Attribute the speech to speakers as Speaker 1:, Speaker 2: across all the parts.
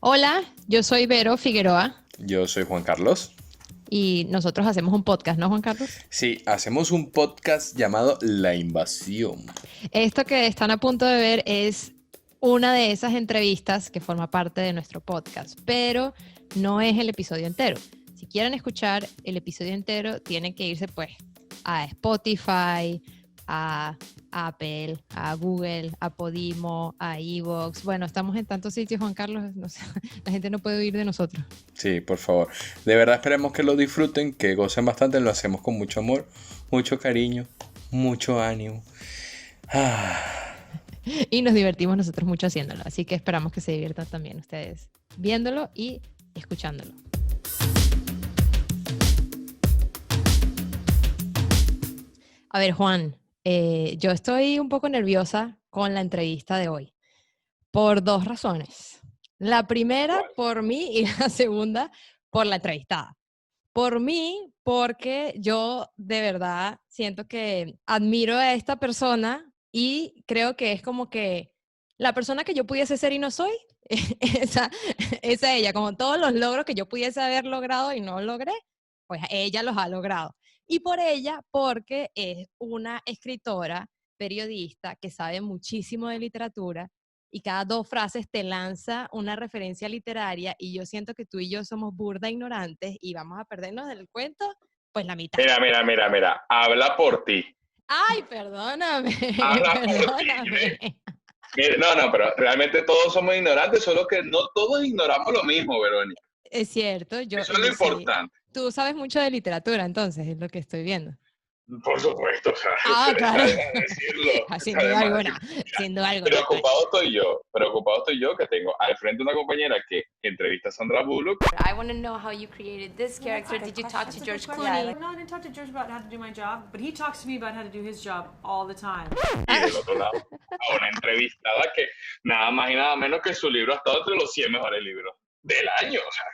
Speaker 1: Hola, yo soy Vero Figueroa
Speaker 2: Yo soy Juan Carlos.
Speaker 1: y nosotros hacemos un podcast, ¿no, Juan Carlos?
Speaker 2: Sí, hacemos un podcast llamado La Invasión.
Speaker 1: Esto que están a punto de ver es una de esas entrevistas que forma parte de nuestro podcast, pero no es el episodio entero. Si quieren escuchar el episodio entero, tienen que irse pues a Spotify, a Apple, a Google, a Podimo, a Evox. Bueno, estamos en tantos sitios, Juan Carlos, no sé, la gente no puede oír de nosotros.
Speaker 2: Sí, por favor. De verdad esperemos que lo disfruten, que gocen bastante. Lo hacemos con mucho amor, mucho cariño, mucho ánimo. Ah,
Speaker 1: Y nos divertimos nosotros mucho haciéndolo. Así que esperamos que se diviertan también ustedes viéndolo y escuchándolo. A ver, Juan, yo estoy un poco nerviosa con la entrevista de hoy por dos razones. La primera
Speaker 2: ¿cuál?
Speaker 1: por mí y la segunda por la entrevistada. Por mí, porque yo de verdad siento que admiro a esta persona y creo que es como que la persona que yo pudiese ser y no soy, esa, esa ella, como todos los logros que yo pudiese haber logrado y no logré, pues ella los ha logrado. Y por ella, porque es una escritora, periodista que sabe muchísimo de literatura y cada dos frases te lanza una referencia literaria y yo siento que tú y yo somos burda ignorantes y vamos a perdernos del cuento, pues la mitad.
Speaker 2: Mira. Habla por ti.
Speaker 1: Ay, perdóname,
Speaker 2: Habla por ti.
Speaker 1: perdóname.
Speaker 2: No, pero realmente todos somos ignorantes, solo que no todos ignoramos lo mismo, Verónica.
Speaker 1: Es cierto,
Speaker 2: Eso es lo
Speaker 1: yo sí.
Speaker 2: importante.
Speaker 1: Tú sabes mucho de literatura, entonces, es lo que estoy viendo.
Speaker 2: Por supuesto, o sea,
Speaker 1: Ah, claro.
Speaker 2: además de decirlo,
Speaker 1: Sin duda
Speaker 2: además de
Speaker 1: alguna,
Speaker 2: decirlo.
Speaker 1: sin duda alguna.
Speaker 2: Preocupado estoy yo que tengo al frente una compañera que entrevista a Sandra Bullock.
Speaker 1: I want to know how you created this character. Did you talk to George Clooney?
Speaker 3: No, I didn't talk to George about how to do my job, but he talks to me about how to do his job all the time.
Speaker 2: Y del otro lado a una entrevistada que nada más y nada menos que su libro ha estado entre los 100 mejores libros del año. O sea,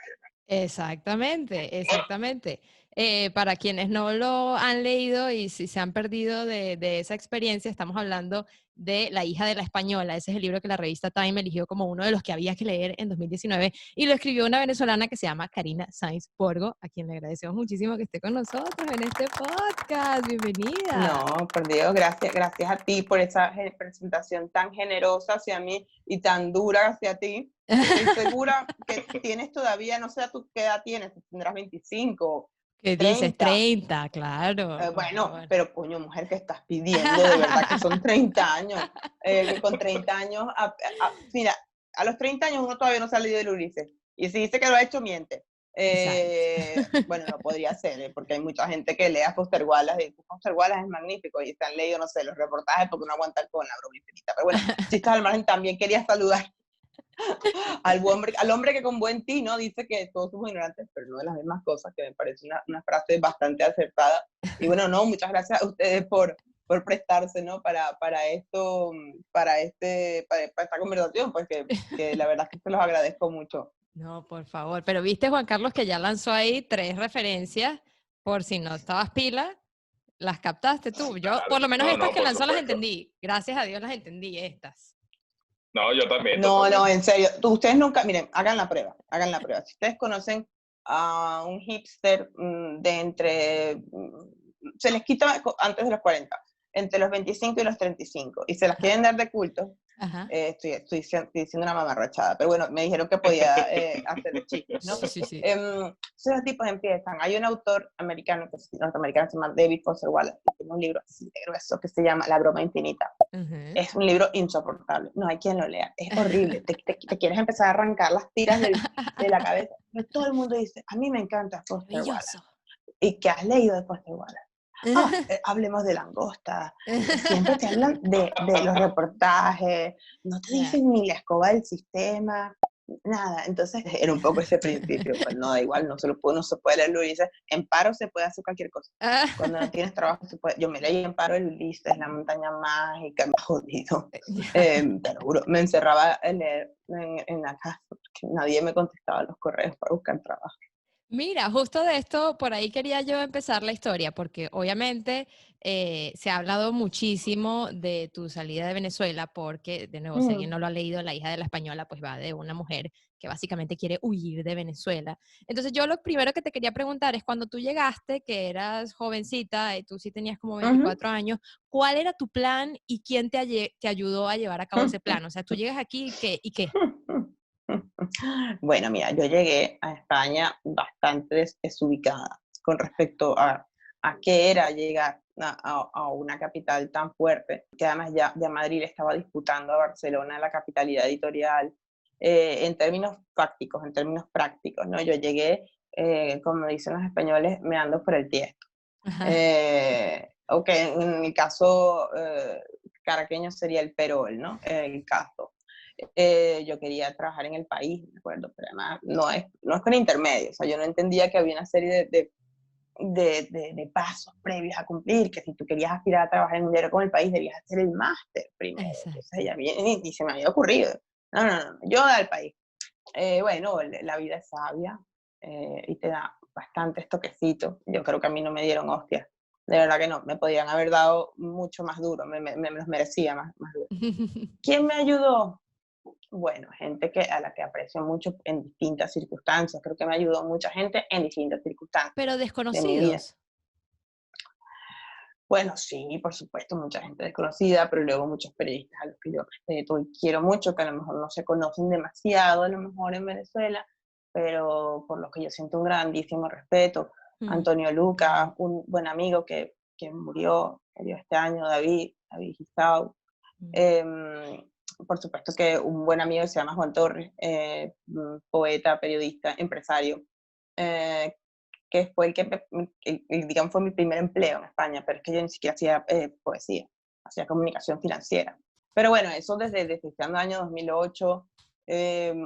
Speaker 1: Exactamente, exactamente. Para quienes no lo han leído y si se han perdido de esa experiencia, estamos hablando de La hija de la española. Ese es el libro que la revista Time eligió como uno de los que había que leer en 2019 y lo escribió una venezolana que se llama Karina Sainz Borgo, a quien le agradecemos muchísimo que esté con nosotros en este podcast. Bienvenida.
Speaker 4: No, por Dios, gracias a ti por esa presentación tan generosa hacia mí y tan dura hacia ti. Estoy segura que tienes todavía, no sé tú qué edad tienes, tendrás 25,
Speaker 1: ¿Qué dices?
Speaker 4: 30.
Speaker 1: 30, claro. Por
Speaker 4: Bueno,
Speaker 1: favor.
Speaker 4: pero coño, mujer, ¿qué estás pidiendo? De verdad que son 30 años. Que con 30 años, mira, a los 30 años uno todavía no se ha leído el Ulises. Y si dice que lo ha hecho, miente. Bueno, no podría ser, porque hay mucha gente que lee a Foster Wallace, y Foster Wallace es magnífico, y se han leído, no sé, los reportajes porque no aguantan con la broma infinita. Pero bueno, chistes al margen, también quería saludar al hombre que con buen tino dice que todos somos ignorantes, pero no de las mismas cosas, que me parece una frase bastante acertada. Y bueno, no, muchas gracias a ustedes por prestarse, ¿no? Para esto, para esta conversación, pues que la verdad es que se los agradezco mucho.
Speaker 1: No, por favor. Pero viste, Juan Carlos, que ya lanzó ahí 3 referencias, por si no estabas pila, las captaste tú. Yo, por lo menos estas que
Speaker 2: Por
Speaker 1: lanzó las
Speaker 2: supuesto.
Speaker 1: entendí. Gracias a Dios las entendí, estas.
Speaker 2: No, yo también.
Speaker 4: No,
Speaker 2: Totalmente.
Speaker 4: en serio, ustedes nunca, miren, hagan la prueba. Si ustedes conocen a un hipster se les quita antes de los 40, entre los 25 y los 35, y se las quieren dar de culto.
Speaker 1: Ajá.
Speaker 4: Estoy diciendo una mamarrachada, pero bueno, me dijeron que podía hacer chistes, ¿no?
Speaker 1: Sí.
Speaker 4: Esos tipos empiezan. Hay un autor norteamericano, se llama David Foster Wallace, que tiene un libro así de grueso que se llama La broma infinita. Es un libro insoportable, no hay quien lo lea, es horrible, te quieres empezar a arrancar las tiras de la cabeza, pero todo el mundo dice, a mí me encanta Foster Wallace. ¿Y qué has leído de Foster Wallace? Hablemos de langosta. Siempre te hablan de los reportajes, no te dicen ni la escoba del sistema, nada. Entonces era un poco ese principio, pues no, da igual, no se puede leer Ulises. En paro se puede hacer cualquier cosa. Cuando no tienes trabajo se puede. Yo me leí en paro el Ulises, La montaña mágica, me ha jodido. Te lo juro, me encerraba a leer en la casa porque nadie me contestaba los correos para buscar trabajo.
Speaker 1: Mira, justo de esto, por ahí quería yo empezar la historia, porque obviamente se ha hablado muchísimo de tu salida de Venezuela, porque, de nuevo, si alguien
Speaker 4: Mm,
Speaker 1: no lo ha leído, La hija de la española, pues va de una mujer que básicamente quiere huir de Venezuela. Entonces yo lo primero que te quería preguntar es, cuando tú llegaste, que eras jovencita, y tú sí tenías como
Speaker 4: ujú.
Speaker 1: 24 años, ¿cuál era tu plan y quién te ayudó a llevar a cabo ese plan? O sea, tú llegas aquí y ¿qué?
Speaker 4: Bueno, mira, yo llegué a España bastante desubicada con respecto a qué era llegar a una capital tan fuerte, que además ya Madrid estaba disputando a Barcelona la capitalidad editorial, en términos fácticos, en términos prácticos, ¿no? Yo llegué, como dicen los españoles, meando por el tiesto.
Speaker 1: Ajá.
Speaker 4: Ok, en mi caso caraqueño sería el Perol, ¿no? El caso. Yo quería trabajar en el país, me acuerdo, pero además no es con intermedio, o sea, yo no entendía que había una serie de pasos previos a cumplir, que si tú querías aspirar a trabajar en un diario con el país, debías hacer el máster primero.
Speaker 1: Exacto.
Speaker 4: Entonces ya viene y se me había ocurrido. No, no, no, yo al país. Bueno, la vida es sabia y te da bastantes toquecitos. Yo creo que a mí no me dieron hostias. De verdad que no, me podían haber dado mucho más duro, me los merecía más duro. ¿Quién me ayudó? Bueno, gente a la que aprecio mucho en distintas circunstancias. Creo que me ayudó mucha gente en distintas circunstancias
Speaker 1: Pero
Speaker 4: de mi vida.
Speaker 1: desconocidos.
Speaker 4: Bueno, sí, por supuesto, mucha gente desconocida, pero luego muchos periodistas a los que yo respeto y quiero mucho, que a lo mejor no se conocen demasiado, a lo mejor en Venezuela, pero por los que yo siento un grandísimo respeto.
Speaker 1: Mm.
Speaker 4: Antonio Lucas, un buen amigo que murió este año, David Gistau.
Speaker 1: Mm.
Speaker 4: Por supuesto que un buen amigo que se llama Juan Torres, poeta, periodista, empresario, eh, que fue digamos, fue mi primer empleo en España, pero es que yo ni siquiera hacía poesía, hacía comunicación financiera. Pero bueno, eso desde este año 2008,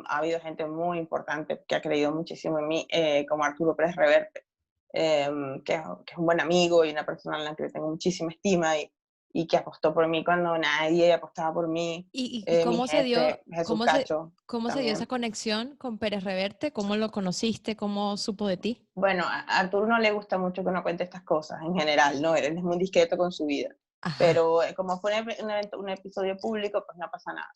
Speaker 4: ha habido gente muy importante que ha creído muchísimo en mí, como Arturo Pérez Reverte, que es un buen amigo y una persona en la que tengo muchísima estima y que apostó por mí cuando nadie apostaba por mí.
Speaker 1: ¿Y
Speaker 4: Mi
Speaker 1: cómo se dio,
Speaker 4: jefe, Jesús Cacho,
Speaker 1: cómo se dio esa
Speaker 4: también.
Speaker 1: conexión con Pérez Reverte? ¿Cómo lo conociste? ¿Cómo supo de ti?
Speaker 4: Bueno, a Arturo no le gusta mucho que uno cuente estas cosas en general, ¿no? Él es muy discreto con su vida.
Speaker 1: Ajá.
Speaker 4: Pero como fue un episodio público, pues no pasa nada.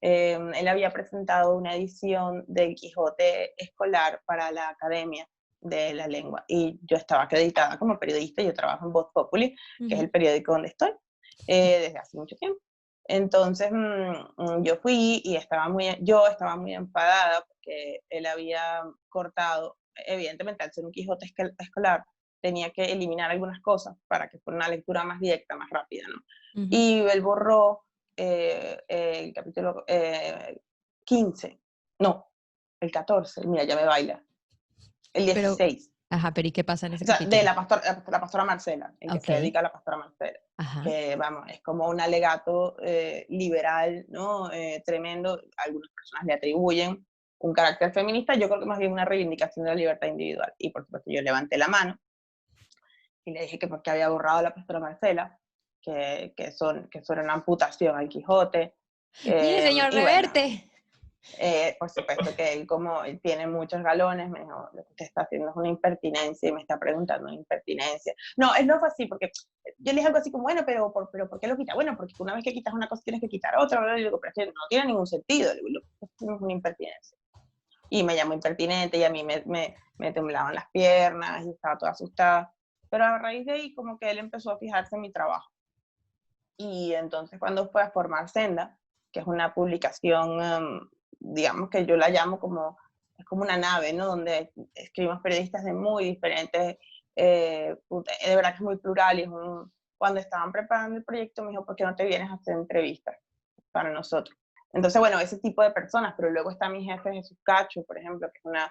Speaker 4: Él había presentado una edición del Quijote escolar para la Academia de la Lengua y yo estaba acreditada como periodista, yo trabajo en Voz Populi, que es
Speaker 1: Ujú.
Speaker 4: el periódico donde estoy, desde hace mucho tiempo. Entonces yo fui y yo estaba muy enfadada porque él había cortado, evidentemente al ser un Quijote escolar, tenía que eliminar algunas cosas para que fuera una lectura más directa, más rápida, ¿no?
Speaker 1: Ujú.
Speaker 4: Y él borró el capítulo 15, no, el 14, mira, ya me baila, el
Speaker 1: Pero,
Speaker 4: 16.
Speaker 1: ajá, pero ¿y qué pasa en ese
Speaker 4: O sea, de
Speaker 1: capítulo?
Speaker 4: la pastora Marcela, el que
Speaker 1: Ok.
Speaker 4: se dedica a la pastora Marcela,
Speaker 1: Ajá.
Speaker 4: que vamos, es como un alegato liberal, ¿no? Tremendo, algunas personas le atribuyen un carácter feminista, yo creo que más bien una reivindicación de la libertad individual. Y por supuesto yo levanté la mano y le dije que porque había borrado a la pastora Marcela, que eso era una amputación al Quijote,
Speaker 1: Mire, señor
Speaker 4: y bueno,
Speaker 1: Reverte.
Speaker 4: por supuesto que él, como él tiene muchos galones, me dijo, lo que usted está haciendo es una impertinencia y me está preguntando una impertinencia. No, él no fue así, porque yo le dije algo así como, bueno, pero ¿por qué lo quita? Bueno, porque una vez que quitas una cosa tienes que quitar otra, ¿verdad? Y digo, pero es que no tiene ningún sentido, digo, lo que está haciendo es una impertinencia. Y me llamó impertinente y a mí me temblaban las piernas y estaba toda asustada. Pero a raíz de ahí como que él empezó a fijarse en mi trabajo. Y entonces cuando fue a formar Senda, que es una publicación, digamos que yo la llamo como, es como una nave, ¿no? Donde escribimos periodistas de muy diferentes, de verdad que es muy plural. Y cuando estaban preparando el proyecto me dijo, ¿por qué no te vienes a hacer entrevistas para nosotros? Entonces, bueno, ese tipo de personas, pero luego está mi jefe Jesús Cacho, por ejemplo, que es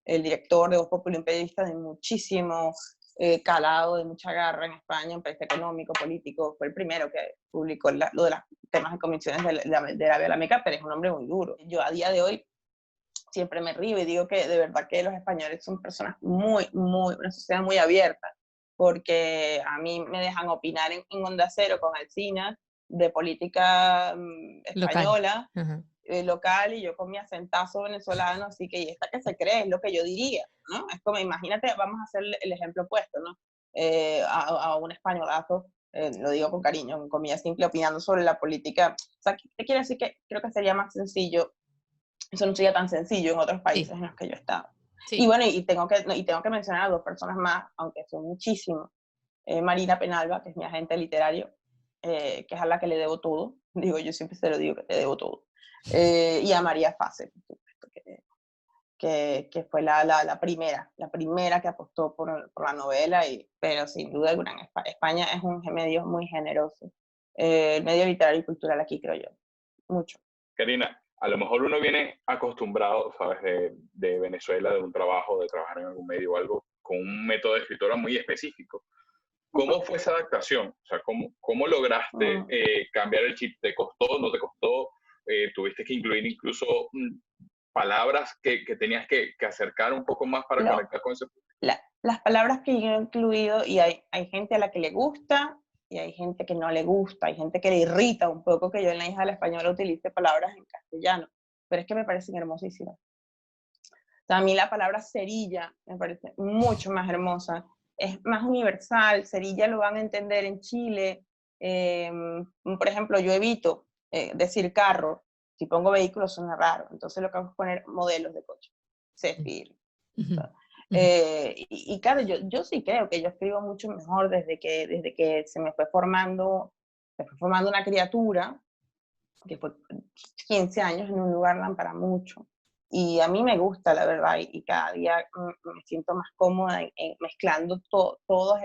Speaker 4: el director de Voz Populi, un periodista de muchísimo calado, de mucha garra en España, un periodista económico, político, fue el primero que publicó lo de los temas de comisiones de la Biolamérica, pero es un hombre muy duro. Yo a día de hoy siempre me río y digo que de verdad que los españoles son personas una sociedad muy abierta, porque a mí me dejan opinar en Onda Cero con Alsina de política
Speaker 1: Local.
Speaker 4: española,
Speaker 1: Ajá.
Speaker 4: local y yo con mi acentazo venezolano, así que, ¿y esta qué se cree? Es lo que yo diría, ¿no? Es como, imagínate, vamos a hacer el ejemplo opuesto, ¿no? A un españolazo, lo digo con cariño, con comida simple, opinando sobre la política. O sea, ¿qué quiere decir? Que creo que sería más sencillo, eso no sería tan sencillo en otros países en los que yo he estado.
Speaker 1: Sí.
Speaker 4: Y bueno, y tengo que mencionar a 2 personas más, aunque son muchísimos. Marina Penalba, que es mi agente literario, que es a la que le debo todo. Digo, yo siempre se lo digo que te debo todo. Y a María Fase, por supuesto, que fue la primera que apostó por la novela, pero sin duda alguna España es un medio muy generoso. El medio literario y cultural aquí, creo yo, mucho.
Speaker 5: Karina, a lo mejor uno viene acostumbrado, ¿sabes? De Venezuela, de un trabajo, de trabajar en algún medio o algo, con un método de escritura muy específico. ¿Cómo fue esa adaptación? O sea, ¿cómo lograste cambiar el chip? ¿Te costó? ¿No te costó? ¿Tuviste que incluir incluso palabras que tenías que acercar un poco más para conectar con ese público?
Speaker 4: Las palabras que yo he incluido, y hay gente a la que le gusta, y hay gente que no le gusta, hay gente que le irrita un poco que yo en La hija de la española utilice palabras en castellano, pero es que me parecen hermosísimas. O sea, a mí la palabra cerilla me parece mucho más hermosa, es más universal, cerilla lo van a entender en Chile. Por ejemplo, yo evito decir carro, si pongo vehículo suena raro, entonces lo que hago es poner modelos de coche, Zephyr. Y claro, yo sí creo que yo escribo mucho mejor desde que se me fue formando una criatura, que fue 15 años en un lugar dan para mucho. Y a mí me gusta, la verdad, y cada día me siento más cómoda mezclando todas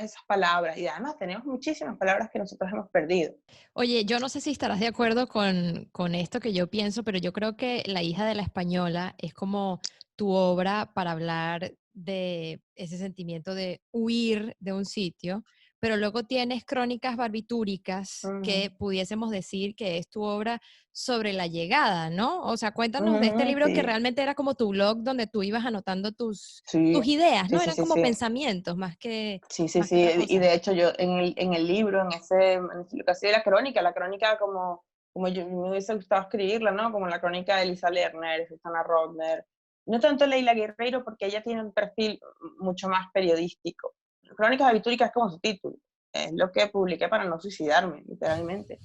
Speaker 4: esas palabras. Y además tenemos muchísimas palabras que nosotros hemos perdido.
Speaker 1: Oye, yo no sé si estarás de acuerdo con esto que yo pienso, pero yo creo que La hija de la española es como tu obra para hablar de ese sentimiento de huir de un sitio, pero luego tienes Crónicas barbitúricas que pudiésemos decir que es tu obra sobre la llegada, ¿no? O sea, cuéntanos de este libro que realmente era como tu blog donde tú ibas anotando tus ideas, ¿no? Eran como pensamientos más que más que otra cosa.
Speaker 4: Y de hecho yo en el libro, lo que hacía la crónica como yo me hubiese gustado escribirla, ¿no? Como la crónica de Elisa Lerner, Susana Rodner, no tanto Leila Guerreiro porque ella tiene un perfil mucho más periodístico. Crónicas habitúricas es como su título, es lo que publiqué para no suicidarme, literalmente.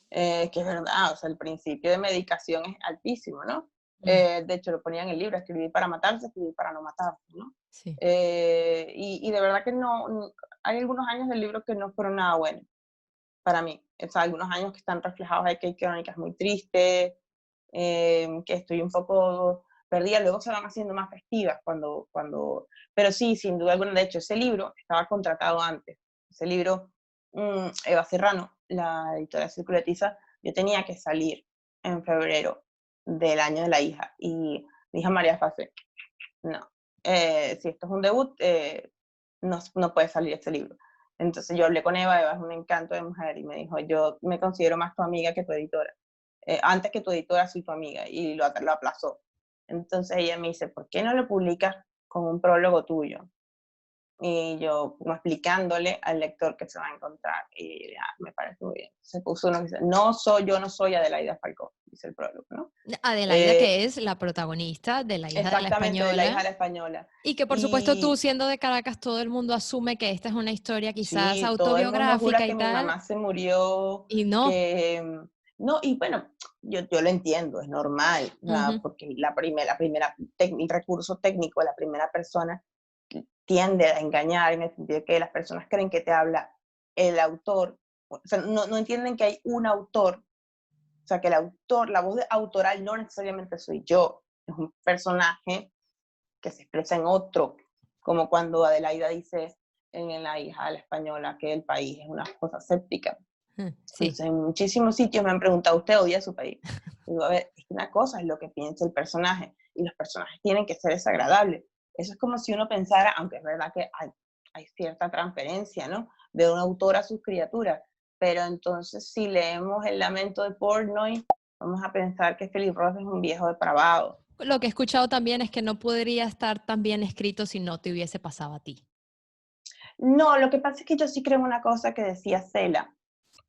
Speaker 4: Que es verdad, o sea, el principio de medicación es altísimo, ¿no? De hecho, lo ponía en el libro, escribir para matarse, escribir para no matarse, ¿no?
Speaker 1: Sí.
Speaker 4: Y de verdad que no, hay algunos años del libro que no fueron nada buenos para mí. O sea, algunos años que están reflejados ahí que hay crónicas muy tristes, que estoy un poco perdida, luego se van haciendo más festivas pero sí, sin duda alguna, de hecho, ese libro estaba contratado antes. Ese libro, Eva Serrano, la editora Circuletiza, yo tenía que salir en febrero del año de la hija, y dije a María Fase, no, si esto es un debut, no puede salir este libro. Entonces yo hablé con Eva es un encanto de mujer, y me dijo, yo me considero más tu amiga que tu editora. Antes que tu editora soy tu amiga, y lo aplazó. Entonces ella me dice, ¿por qué no lo publicas con un prólogo tuyo? Y yo, como explicándole al lector que se va a encontrar, y ya, me parece muy bien. Se puso uno que dice, yo no soy Adelaida Falcón, dice el prólogo, ¿no?
Speaker 1: Adelaida, que es la protagonista de La hija de la española.
Speaker 4: De La hija de la española.
Speaker 1: Y que por supuesto tú, siendo de Caracas, todo el mundo asume que esta es una historia quizás autobiográfica
Speaker 4: todo el mundo jura
Speaker 1: y
Speaker 4: que
Speaker 1: tal.
Speaker 4: Mi mamá se murió.
Speaker 1: Y no.
Speaker 4: No, y bueno, yo lo entiendo, es normal, porque el recurso técnico de la primera persona tiende a engañar, en el sentido de que las personas creen que te habla el autor, o sea, no entienden que hay un autor, o sea, que el autor, la voz autoral no necesariamente soy yo, es un personaje que se expresa en otro, como cuando Adelaida dice en La hija de la española que el país es una cosa séptica.
Speaker 1: Sí.
Speaker 4: Entonces, en muchísimos sitios me han preguntado, ¿usted odia su país? Digo, a ver, es que una cosa es lo que piensa el personaje, y los personajes tienen que ser desagradables. Eso es como si uno pensara, aunque es verdad que hay cierta transferencia, ¿no? De un autor a sus criaturas, pero entonces si leemos El lamento de Portnoy, vamos a pensar que Philip Roth es un viejo depravado.
Speaker 1: Lo que he escuchado también es que no podría estar tan bien escrito si no te hubiese pasado a ti.
Speaker 4: No, lo que pasa es que yo sí creo en una cosa que decía Cela,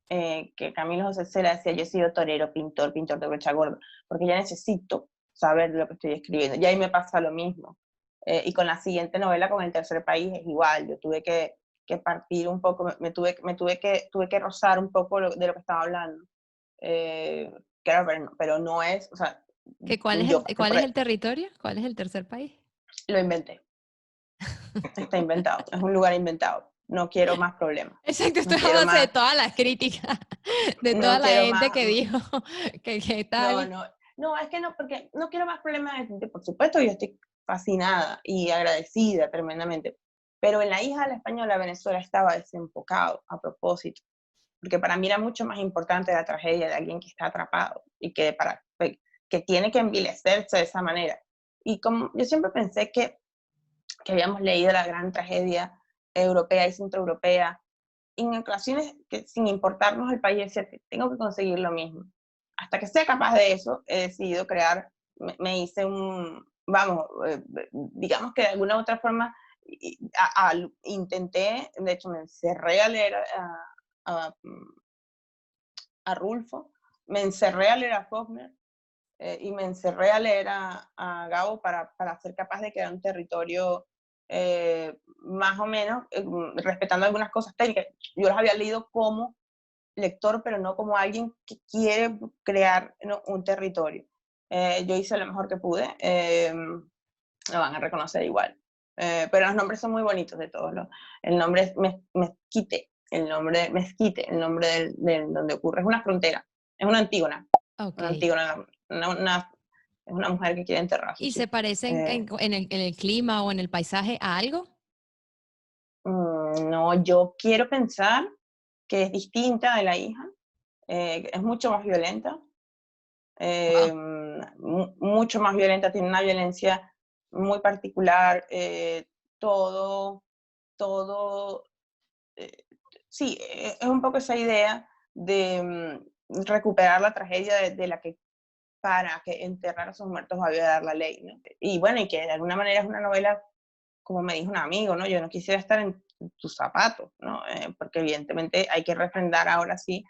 Speaker 4: que Camilo José Cela decía, yo he sido torero, pintor de brocha gorda, porque ya necesito saber de lo que estoy escribiendo. Y ahí me pasa lo mismo. Y con la siguiente novela, con El tercer país, es igual. Yo tuve que partir un poco, tuve que rozar un poco de lo que estaba hablando. Claro, pero no es, o sea,
Speaker 1: ¿Cuál es el territorio? ¿Cuál es el tercer país?
Speaker 4: lo inventé. Está inventado, es un lugar inventado. No quiero más problemas.
Speaker 1: Exacto, esto
Speaker 4: No
Speaker 1: es a
Speaker 4: quiero
Speaker 1: base de
Speaker 4: más,
Speaker 1: todas las críticas, de toda
Speaker 4: no
Speaker 1: la
Speaker 4: quiero
Speaker 1: gente
Speaker 4: más,
Speaker 1: que dijo que tal.
Speaker 4: no, es que no, porque no quiero más problemas de gente. Por supuesto, yo estoy fascinada y agradecida tremendamente. Pero en La hija de la española, Venezuela estaba desenfocado a propósito, porque para mí era mucho más importante la tragedia de alguien que está atrapado y que tiene que envilecerse de esa manera. Y como yo siempre pensé que habíamos leído la gran tragedia europea y centroeuropea, y en ocasiones que sin importarnos el país, decía que tengo que conseguir lo mismo. Hasta que sea capaz de eso, he decidido crear, me hice digamos que de alguna u otra forma, intenté, de hecho me encerré a leer a, a Rulfo, me encerré a leer a Faulkner, y me encerré a leer a Gabo para ser capaz de crear un territorio más o menos respetando algunas cosas técnicas. Yo las había leído como lector, pero no como alguien que quiere crear, ¿no?, un territorio. Yo hice lo mejor que pude, lo van a reconocer igual. Pero los nombres son muy bonitos de todos. El nombre es Mezquite, el nombre Mezquite, el nombre donde ocurre. Es una frontera, es una Antígona. Una
Speaker 1: Ok.
Speaker 4: Antígona, es una mujer que quiere enterrar a
Speaker 1: ¿Y
Speaker 4: sus
Speaker 1: se
Speaker 4: hijos.
Speaker 1: parecen en el clima o en el paisaje a algo?
Speaker 4: No, yo quiero pensar que es distinta de La hija, es mucho más violenta,
Speaker 1: Wow.
Speaker 4: mucho más violenta, tiene una violencia muy particular, todo, todo, eh, sí, es un poco esa idea de recuperar la tragedia de la que para que enterrar a sus muertos va a violar la ley, ¿no? Y bueno, y que de alguna manera es una novela, como me dijo un amigo, ¿no? Yo no quisiera estar en tus zapatos, ¿no? Porque evidentemente hay que refrendar ahora sí.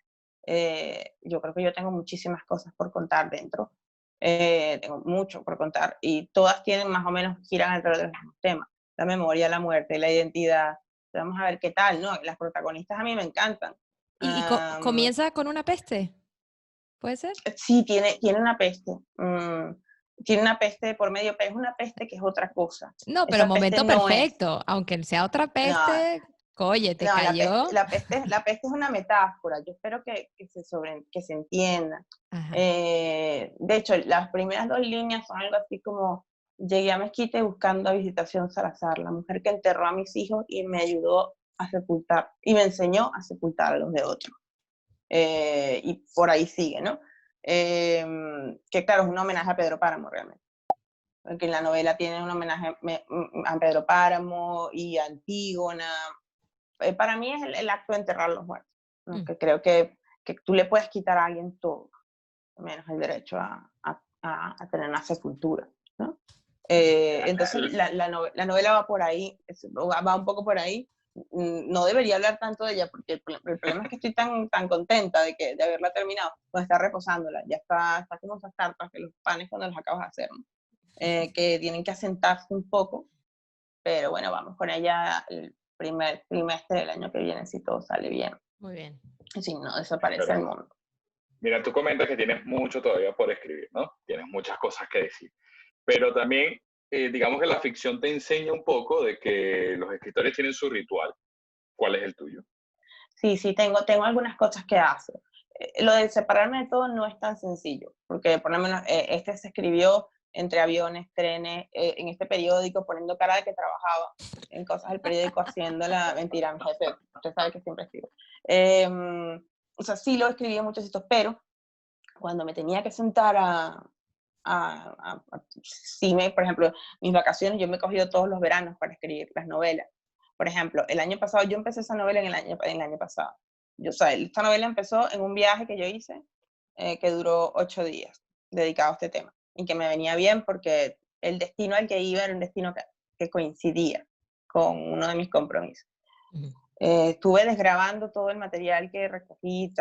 Speaker 4: Yo creo que yo tengo muchísimas cosas por contar dentro. Tengo mucho por contar y todas tienen más o menos, giran alrededor de los mismos temas. La memoria, la muerte, la identidad. Vamos a ver qué tal, ¿no? Las protagonistas a mí me encantan.
Speaker 1: ¿Y comienza con una peste? ¿Puede ser?
Speaker 4: Sí, tiene una peste. Tiene una peste por medio, pero es una peste que es otra cosa.
Speaker 1: No, pero
Speaker 4: Esa peste
Speaker 1: momento
Speaker 4: no es.
Speaker 1: perfecto. Aunque sea otra
Speaker 4: No,
Speaker 1: peste, oye, te
Speaker 4: no,
Speaker 1: cayó.
Speaker 4: la peste es una metáfora. Yo espero que se entienda.
Speaker 1: Ajá.
Speaker 4: De hecho, las primeras dos líneas son algo así como: llegué a Mezquite buscando a Visitación Salazar, la mujer que enterró a mis hijos y me ayudó a sepultar, y me enseñó a sepultar a los de otros. Y por ahí sigue, ¿no? Que claro, es un homenaje a Pedro Páramo realmente, porque en la novela tiene un homenaje a Pedro Páramo y a Antígona. Para mí es el acto de enterrar a los muertos, ¿no? Que creo que tú le puedes quitar a alguien todo, menos el derecho a tener una sepultura, ¿no? Entonces la novela va por ahí, va un poco por ahí. No debería hablar tanto de ella porque el problema es que estoy tan contenta de haberla terminado, pues está reposándola, ya está como esas tartas, que los panes cuando los acabas de hacer, ¿no? Que tienen que asentarse un poco, pero bueno, vamos con ella el primer trimestre del año que viene si todo sale bien.
Speaker 1: Muy bien.
Speaker 4: Si no desaparece el mundo.
Speaker 5: Mira, tú comentas que tienes mucho todavía por escribir, ¿no? Tienes muchas cosas que decir. Pero también, digamos que la ficción te enseña un poco de que los escritores tienen su ritual. ¿Cuál es el tuyo?
Speaker 4: Sí, tengo algunas cosas que hacer. Lo de separarme de todo no es tan sencillo, porque por lo menos este se escribió entre aviones, trenes, en este periódico, poniendo cara de que trabajaba en cosas del periódico, haciéndola. Mentira, mi jefe, usted sabe que siempre escribo. O sea, sí lo escribí en muchos sitios, pero cuando me tenía que sentar por ejemplo, mis vacaciones, yo me he cogido todos los veranos para escribir las novelas. Por ejemplo, el año pasado, yo empecé esa novela en el año pasado. O sea, esta novela empezó en un viaje que yo hice, que duró 8 días, dedicado a este tema, y que me venía bien porque el destino al que iba era un destino que coincidía con uno de mis compromisos. Estuve desgrabando todo el material que recogí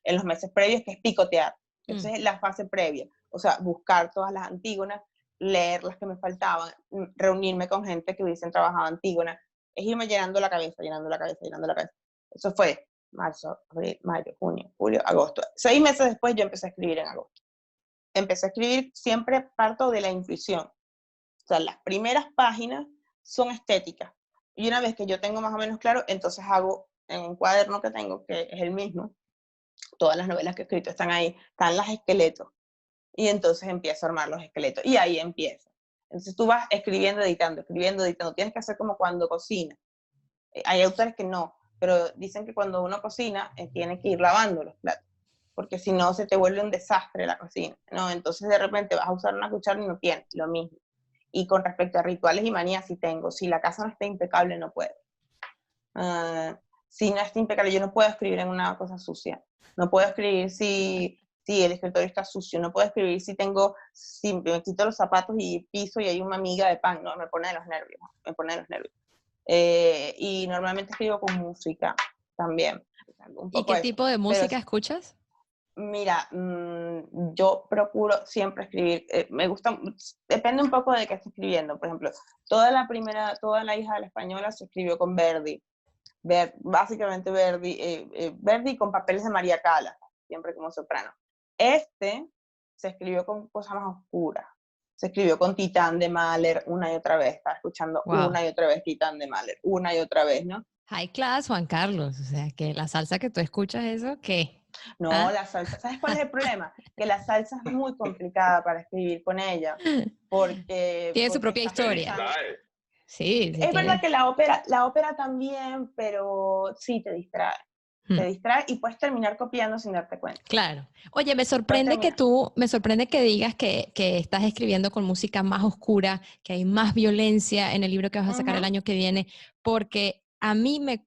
Speaker 4: en los meses previos, que es picotear. Esa es la fase previa. O sea, buscar todas las Antígonas, leer las que me faltaban, reunirme con gente que hubiesen trabajado Antígona, es irme llenando la cabeza, llenando la cabeza, llenando la cabeza. Eso fue marzo, abril, mayo, junio, julio, agosto. 6 meses después yo empecé a escribir en agosto. Empecé a escribir, siempre parto de la intuición. O sea, las primeras páginas son estéticas. Y una vez que yo tengo más o menos claro, entonces hago en un cuaderno que tengo, que es el mismo, todas las novelas que he escrito están ahí, están los esqueletos. Y entonces empiezo a armar los esqueletos. Y ahí empieza. Entonces tú vas escribiendo, editando, escribiendo, editando. Tienes que hacer como cuando cocinas. Hay autores que no, pero dicen que cuando uno cocina, tiene que ir lavando los platos, porque si no se te vuelve un desastre la cocina, ¿no? Entonces de repente vas a usar una cuchara y no tienes, lo mismo. Y con respecto a rituales y manías, sí tengo. Si la casa no está impecable, no puedo. Si no está impecable, yo no puedo escribir en una cosa sucia. No puedo escribir si el escritorio está sucio. No puedo escribir si me quito los zapatos y piso y hay una miga de pan. No, me pone de los nervios. Me pone de los nervios. Y normalmente escribo con música también.
Speaker 1: ¿Y qué tipo de música escuchas?
Speaker 4: Mira, yo procuro siempre escribir, me gusta, depende un poco de qué esté escribiendo. Por ejemplo, toda la hija de la española se escribió con Verdi, básicamente Verdi con papeles de María Callas, siempre como soprano. Se escribió con cosas más oscuras, se escribió con Titán de Mahler una y otra vez, estaba escuchando una y otra vez Titán de Mahler, una y otra vez, ¿no?
Speaker 1: High class, Juan Carlos, o sea, que la salsa que tú escuchas, ¿eso qué?
Speaker 4: No, la salsa, ¿sabes cuál es el problema? Que la salsa es muy complicada para escribir con ella, porque...
Speaker 1: Tiene su propia historia. Sí,
Speaker 4: es verdad que la ópera también, pero sí te distrae. Te distrae y puedes terminar copiando sin darte cuenta.
Speaker 1: Claro. Oye, me sorprende que digas que estás escribiendo con música más oscura, que hay más violencia en el libro que vas a sacar el año que viene, porque a mí me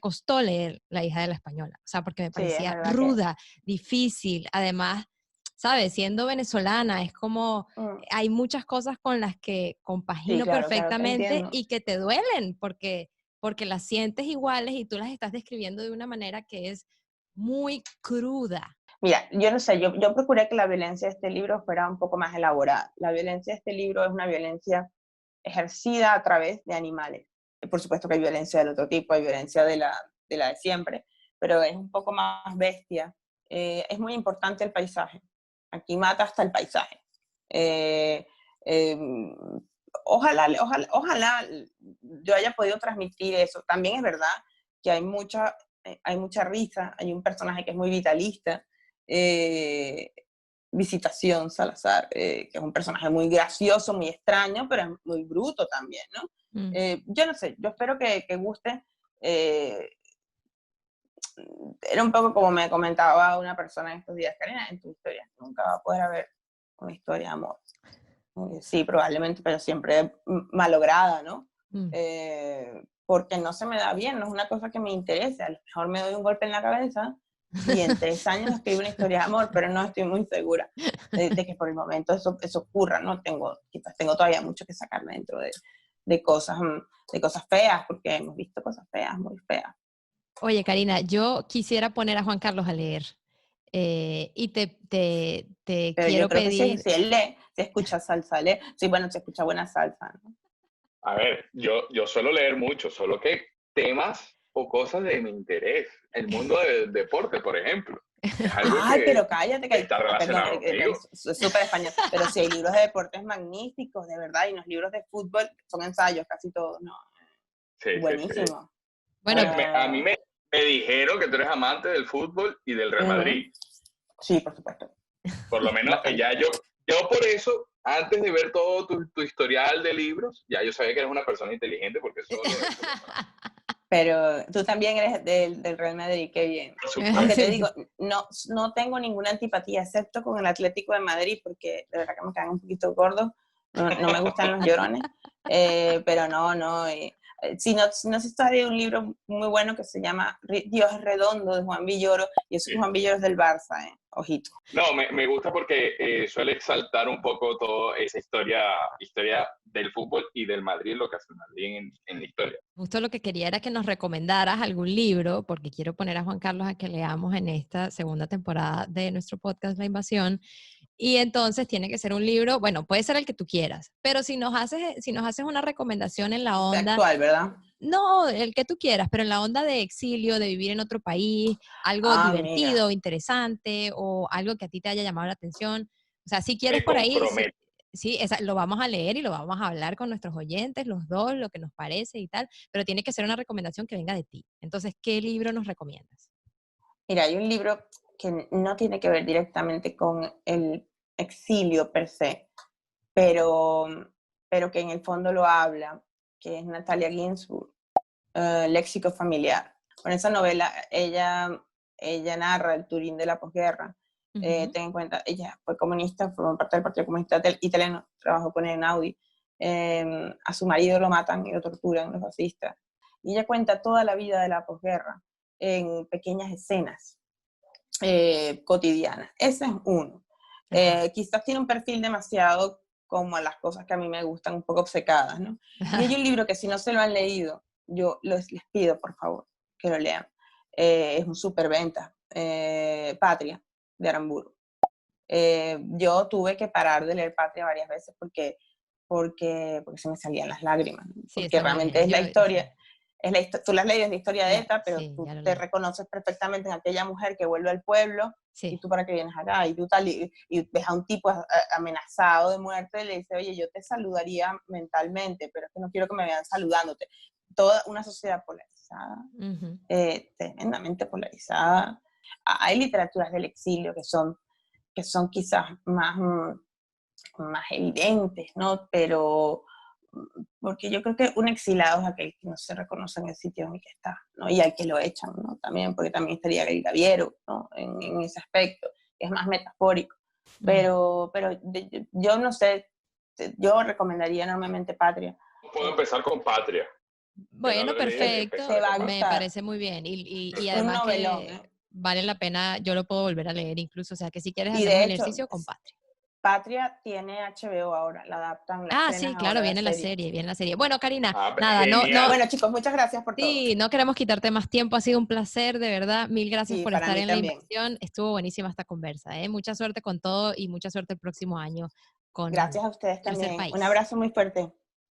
Speaker 1: costó leer La hija de la española, o sea, porque me parecía ruda, difícil, además, ¿sabes? Siendo venezolana, es como, hay muchas cosas con las que compagino perfectamente y que te duelen, porque las sientes iguales y tú las estás describiendo de una manera que es muy cruda.
Speaker 4: Mira, yo no sé, yo procuré que la violencia de este libro fuera un poco más elaborada. La violencia de este libro es una violencia ejercida a través de animales. Por supuesto que hay violencia del otro tipo, hay violencia de la de siempre, pero es un poco más bestia. Es muy importante el paisaje. Aquí mata hasta el paisaje. Ojalá yo haya podido transmitir eso. También es verdad que hay mucha risa, hay un personaje que es muy vitalista, Visitación Salazar, que es un personaje muy gracioso, muy extraño, pero es muy bruto también, ¿no? Yo no sé, yo espero que guste. Era un poco como me comentaba una persona en estos días: Karina, en tu historia nunca va a poder haber una historia de amor. Sí, probablemente, pero siempre malograda, ¿no? Porque no se me da bien, no es una cosa que me interese. A lo mejor me doy un golpe en la cabeza y en 3 años escribo una historia de amor, pero no estoy muy segura de que por el momento eso ocurra, ¿no? Quizás tengo todavía mucho que sacarme dentro de cosas feas, porque hemos visto cosas feas, muy feas.
Speaker 1: Oye, Karina, yo quisiera poner a Juan Carlos a leer. Y te
Speaker 4: pero
Speaker 1: quiero
Speaker 4: yo creo
Speaker 1: pedir...
Speaker 4: que si él lee, si escucha salsa, lee. Sí, bueno, si escucha buena salsa, ¿no?
Speaker 5: A ver, yo suelo leer mucho, solo que temas o cosas de mi interés. El mundo del deporte, por ejemplo. Es algo
Speaker 4: pero cállate, que
Speaker 5: está relacionado conmigo.
Speaker 4: Es súper español. Pero si hay libros de deportes magníficos, de verdad, y los libros de fútbol son ensayos, casi todos, ¿no?
Speaker 5: Sí,
Speaker 4: buenísimo.
Speaker 5: Sí.
Speaker 1: Bueno,
Speaker 5: a mí me dijeron que tú eres amante del fútbol y del Real Madrid.
Speaker 4: Sí, por supuesto.
Speaker 5: Por lo menos ya yo por eso, antes de ver todo tu historial de libros, ya yo sabía que eres una persona inteligente, porque solo eso.
Speaker 4: Pero tú también eres del Real Madrid, qué bien. Aunque te digo, no tengo ninguna antipatía, excepto con el Atlético de Madrid, porque de verdad que me quedan un poquito gordos, no me gustan los llorones, pero no, Si no se sabe de un libro muy bueno que se llama Dios es redondo, de Juan Villoro, y eso Juan Villoro es del Barça, ojito.
Speaker 5: No, me gusta porque suele exaltar un poco toda esa historia del fútbol y del Madrid, lo que hace el Madrid en la historia.
Speaker 1: Justo lo que quería era que nos recomendaras algún libro, porque quiero poner a Juan Carlos a que leamos en esta segunda temporada de nuestro podcast La Invasión. Y entonces tiene que ser un libro, bueno, puede ser el que tú quieras, pero si nos haces una recomendación en la onda...
Speaker 4: Actual, ¿verdad?
Speaker 1: No, el que tú quieras, pero en la onda de exilio, de vivir en otro país, algo divertido, interesante, o algo que a ti te haya llamado la atención. O sea, si quieres por ahí, sí, lo vamos a leer y lo vamos a hablar con nuestros oyentes, los dos, lo que nos parece y tal, pero tiene que ser una recomendación que venga de ti. Entonces, ¿qué libro nos recomiendas?
Speaker 4: Mira, hay un libro que no tiene que ver directamente con el exilio per se, pero que en el fondo lo habla, que es Natalia Ginzburg, Léxico familiar. Con esa novela ella narra el Turín de la posguerra. Ten en cuenta, ella fue comunista, formó parte del Partido Comunista Italiano, trabajó con Einaudi. A su marido lo matan y lo torturan los fascistas. Y ella cuenta toda la vida de la posguerra en pequeñas escenas cotidianas. Ese es uno. Quizás tiene un perfil demasiado como a las cosas que a mí me gustan, un poco obcecadas, ¿no? Y hay un libro que si no se lo han leído, yo les pido, por favor, que lo lean. Es un superventa, Patria, de Aramburu. Yo tuve que parar de leer Patria varias veces porque se me salían las lágrimas, ¿no?
Speaker 1: Sí,
Speaker 4: porque realmente es la historia. Tú la has leído, es la historia de ETA, pero
Speaker 1: sí,
Speaker 4: tú te reconoces perfectamente en aquella mujer que vuelve al pueblo, y tú para qué vienes acá, y tú tal, y ves a un tipo amenazado de muerte, y le dice, oye, yo te saludaría mentalmente, pero es que no quiero que me vean saludándote. Toda una sociedad polarizada, tremendamente polarizada. Hay literaturas del exilio que son quizás más evidentes, ¿no? Pero porque yo creo que un exilado es aquel que no se reconoce en el sitio en el que está, ¿no? Y al que lo echan, ¿no? También, porque también estaría el Gaviero, ¿no? En ese aspecto, que es más metafórico. Pero yo no sé, yo recomendaría enormemente Patria.
Speaker 5: Puedo empezar con Patria.
Speaker 1: Bueno, perfecto, me parece muy bien. Y además
Speaker 4: un novelón,
Speaker 1: que vale la pena, yo lo puedo volver a leer incluso, o sea, que si quieres
Speaker 4: y
Speaker 1: hacer
Speaker 4: de
Speaker 1: el
Speaker 4: hecho,
Speaker 1: ejercicio con Patria.
Speaker 4: Patria tiene HBO ahora, la adaptan.
Speaker 1: Sí, claro, viene la serie. Bueno, Karina,
Speaker 4: Bueno, chicos, muchas gracias por todo.
Speaker 1: Sí, no queremos quitarte más tiempo, ha sido un placer, de verdad. Mil gracias por estar en La Invasión. Estuvo buenísima esta conversa, ¿eh? Mucha suerte con todo y mucha suerte el próximo año con
Speaker 4: Gracias a ustedes también.
Speaker 1: País.
Speaker 4: Un abrazo muy fuerte.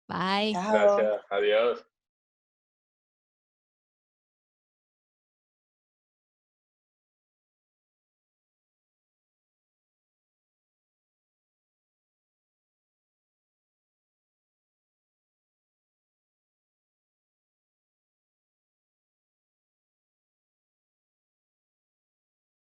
Speaker 1: Bye.
Speaker 4: Chao.
Speaker 5: Gracias, adiós.